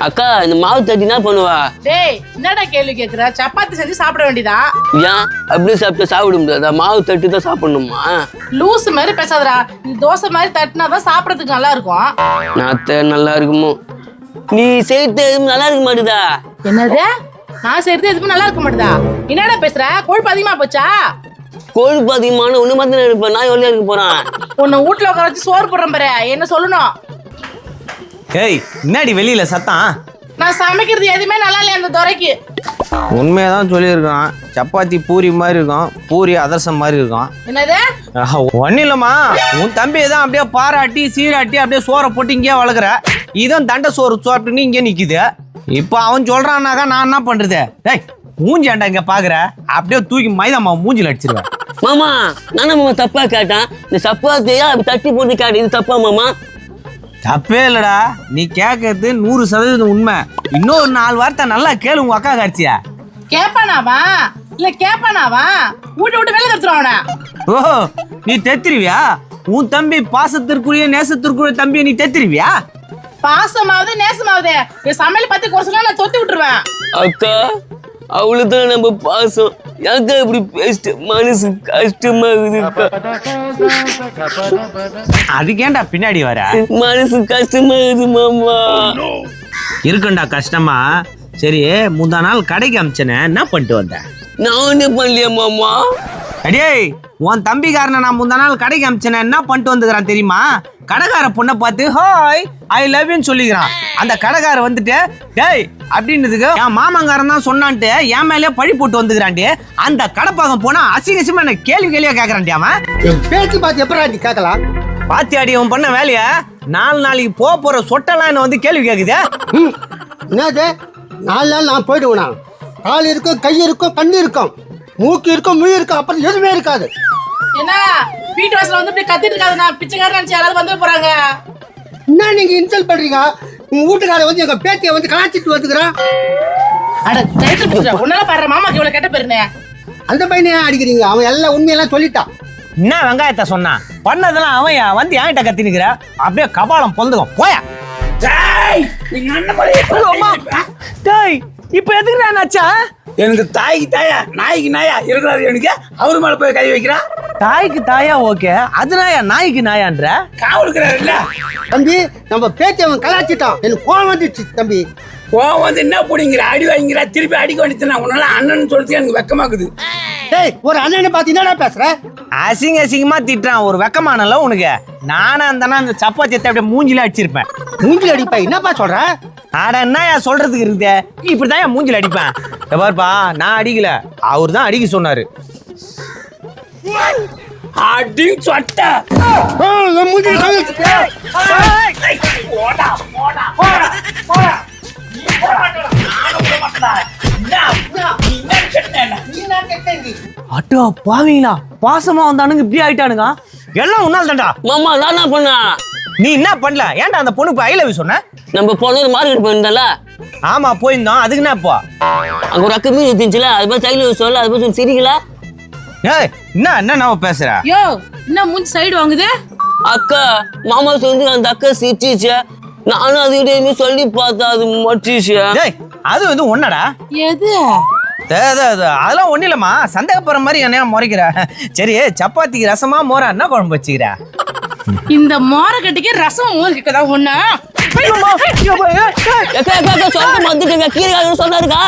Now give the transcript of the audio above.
அக்கா இந்த மாவு தட்டி என்ன பண்ணுவா? டேய் என்னடா கேள்வி கேக்குற? சப்பாத்தி செஞ்சு சாப்பிட வேண்டியதா? ஏன் அப்படியே சாப்பிட முடியாதா? மாவு தட்டி தான் சாப்பிடணுமா? லூஸ் மாதிரி பேசாதடா. நீ தோசை மாதிரி தட்டினாதான் சாப்பிடறதுக்கு நல்லா இருக்கும். நாத்த நல்லா இருக்குமோ? நீ செய்யறது எதுவும் நல்லா இருக்க மாட்டுதா? என்னது? நான் செய்யறது எதுவுமே நல்லா இருக்க மாட்டுதா? என்னடா பேசுற? கொழுப்பு அதிகமா போச்சா? கொழுப்பு அதிகமான ஒண்ணு மாதிரி இருப்பேன். நான் எவ்வளோ இருக்க போறேன்? உன்னை வீட்டுல உட்கார வச்சு சோறு போடுறேன் பாரு. என்ன சொல்லணும்? ஏய் என்னடி வெளியில சத்தம்? நான் சமைக்கிறது எதுவுமே நல்லா இல்லையா அந்த துறைக்கு? உண்மையதான் சொல்லியிருக்கான். சப்பாத்தி பூரி மாதிரி இருக்கும், பூரி அதர்சம் மாதிரி இருக்கும். என்னது? ஒன்னும் இல்லம்மா, உன் தம்பியை தான் அப்படியே பாராட்டி சீராட்டி அப்படியே சோறை போட்டு இங்கேயே வளர்க்குற. இதான் தண்டை சோறு சாப்பிட்டுன்னு இங்கே நிக்குது. இப்போ அவன் சொல்றான்னாக்கா நான் என்ன பண்றது? டேய் மூஞ்சி ஆண்டா இங்க பாக்குற, அப்படியே தூக்கி மைதா மாவு மூஞ்சில அடிச்சிருவேன். மாமா நானும் மாமா தப்பா கேட்டேன். இந்த சப்பாத்தியா தட்டி போட்டு கேட்டேன். இது தப்பா மாமா? தப்பே இல்லடா, நீ கேட்கறது 100% உண்மை. இன்னொரு 4 வார்த்தை நல்லா கேளு உங்க அக்கா காட்சியா. கேப்பானாவா இல்ல கேப்பானாவா? வீட்டு விட்டு வெளில கத்துறவன. ஓஹோ நீ தெத்திருவியா? உன் தம்பி பாசத்திற்குரிய நேசத்திற்குரிய தம்பியை நீ தெத்திருவியா? பாசமாவது நேசமாவது என் சமையல் பத்தி குறைச்சா நான் தொத்தி விட்டுருவேன். அக்கா அவ்வளவுதான் நம்ம பாசம். யாக்கா இப்படி பேசிட்டு மனசு கஷ்டமா இருக்குதுக்கா. அதுக்கேண்டா பின்னாடி வர? மனசு கஷ்டமா இருக்குது மாமா. இருக்குண்டா கஷ்டமா. சரி முந்தா நாள் கடைக்கு அமிச்சனே, என்ன பண்ணிட்டு வந்த? நான் ஒண்ணு பண்ணலையா மாமா? அடே உன் தம்பிக்காரனை நான் முந்தா நாள் கடைக்கு அமிச்சனே, என்ன பண்ணிட்டு வந்துக்கிறான் தெரியுமா? கடைக்கார பொண்ணை பார்த்து ஹாய் ஐ லவ் யூன்னு சொல்லிக்கிறான். அந்த கடைக்கார வந்துட்டு டேய் அப்படின்றதுக்கு என் மாமங்காரன் தான் சொன்னான்ட்டு என் மேலே பழி போட்டு வந்துக்கிறான்டி. அந்த கடைப்பாகம் போனா அசிங்கசியமா என்ன கேள்வியா கேட்கறான்டி. அவன் பேச்சு பார்த்து எப்படா நீ கேட்கலாம்? பாத்தியாடி அவன் பண்ண வேலைய? 4 நாளைக்கு போற சொட்டெல்லாம் என்ன வந்து கேள்வி கேக்குது. என்னது 4 நாள் நான் போயிடுவேனா? கால் இருக்கும், கை இருக்கும், கண்ணு இருக்கும், மூக்கு இருக்கும், முழு இருக்கும், அப்புறம் எதுவுமே இருக்காது. என்ன வீட்டு வாசல வந்து இப்படி கத்திட்டு இருக்காது? நான் பிச்சைக்காரன் நினைச்சு யாராவது வந்து போறாங்க. என்ன நீங்க இன்சல்ட் பண்றீங்க? உங்க வீட்டுக்கார வந்து எங்க பேத்தியை வந்து கலாச்சிட்டு வந்துக்கிறான். அட டைட்டில் புடிச்சா உன்னால பாரு மாமாக்கு இவ்வளவு கெட்ட பேருனே. அந்த பையனை ஏன் அடிக்கிறீங்க? அவன் எல்லாம் உண்மையெல்லாம் சொல்லிட்டான். என்ன வெங்காயத்தை சொன்னான்? பண்ணதெல்லாம் அவன் வந்து என்கிட்ட கத்தினுக்கிற. அப்படியே கபாலம் பொழுதுக்கும் போயா. டேய் இப்ப எதுக்குடா நாச்சா? எனக்கு தாய்க்கு தாயா நாய்க்கு நாயா இருக்கிறாரு. எனக்கு அவரு மேல போய் கை வைக்கிறான். தாய்க்கு தாயா ஓகே, அது நாயா நாய்க்கு நாயான்ற? காவலுக்குறாரு இல்ல தம்பி, நம்ம பேத்தி அவன் கலாச்சிட்டான். எனக்கு கோவம் வந்துச்சு தம்பி. கோவம் வந்து என்ன போடுங்கிற அடி வாங்கிக்கிறா, திருப்பி அடிக்க வேண்டியது. உன்னால அண்ணன் சொல்லிட்டு எனக்கு வெக்கமாக்குது. டேய் ஒரு அண்ணனை பார்த்து என்னடா பேசுற? அசிங்கமா திட்டுறான். ஒரு வெக்கமானல உனக்கு? நானும் அந்த சப்பாத்தி அப்படியே மூஞ்சில அடிச்சிருப்பேன். மூஞ்சில அடிப்பா? என்னப்பா சொல்ற? ஆட என்னயா சொல்றதுக்கு இருக்குது? இப்படிதான் என் மூஞ்சில அடிப்பேன். பாருப்பா நான் அடிக்கல, அவர் தான் அடிக்க சொன்னாரு. அடி சொட்ட மூஞ்சில அட்டோ பாவீங்களா, பாசமா வந்தானுங்க இப்படி ஆயிட்டானுங்க. எல்லாம் உன்னால தான்டா. மாமா நான் என்ன பண்ண? நீ என்ன பண்ணல? ஏன்டா அந்த பொண்ணுக்கு ஐ லவ் யூ சொன்ன? நம்ம போன மார்க்கெட் போயிருந்தோம்ல. ஆமா போயிருந்தோம். அதுக்கு என்ன இப்போ? அங்க ஒரு அக்கா மீன் இருந்துச்சுல, அது மாதிரி தைல சொல்ல, அது மாதிரி சிரிக்கல. ஏய் என்ன நான் பேசுற? யோ என்ன மூஞ்சி சைடு வாங்குது? அக்கா மாமா சொல்லி அந்த அக்கா சிரிச்சிச்சு. நானும் அது சொல்லி பார்த்தா அது மச்சிச்சு. டேய் அது வந்து ஒன்னடா. எது? அதெல்லாம் ஒண்ணு இல்லம்மா, சந்தேகப்படுற மாதிரி என்ன முறைக்கிற. சரி சப்பாத்திக்கு ரசமா மோரா என்ன குழம்பு வச்சுக்கிற? இந்த மோர கட்டிக்கு ரசம் ஊருக்குதா ஒண்ணு. சொன்னாருக்கா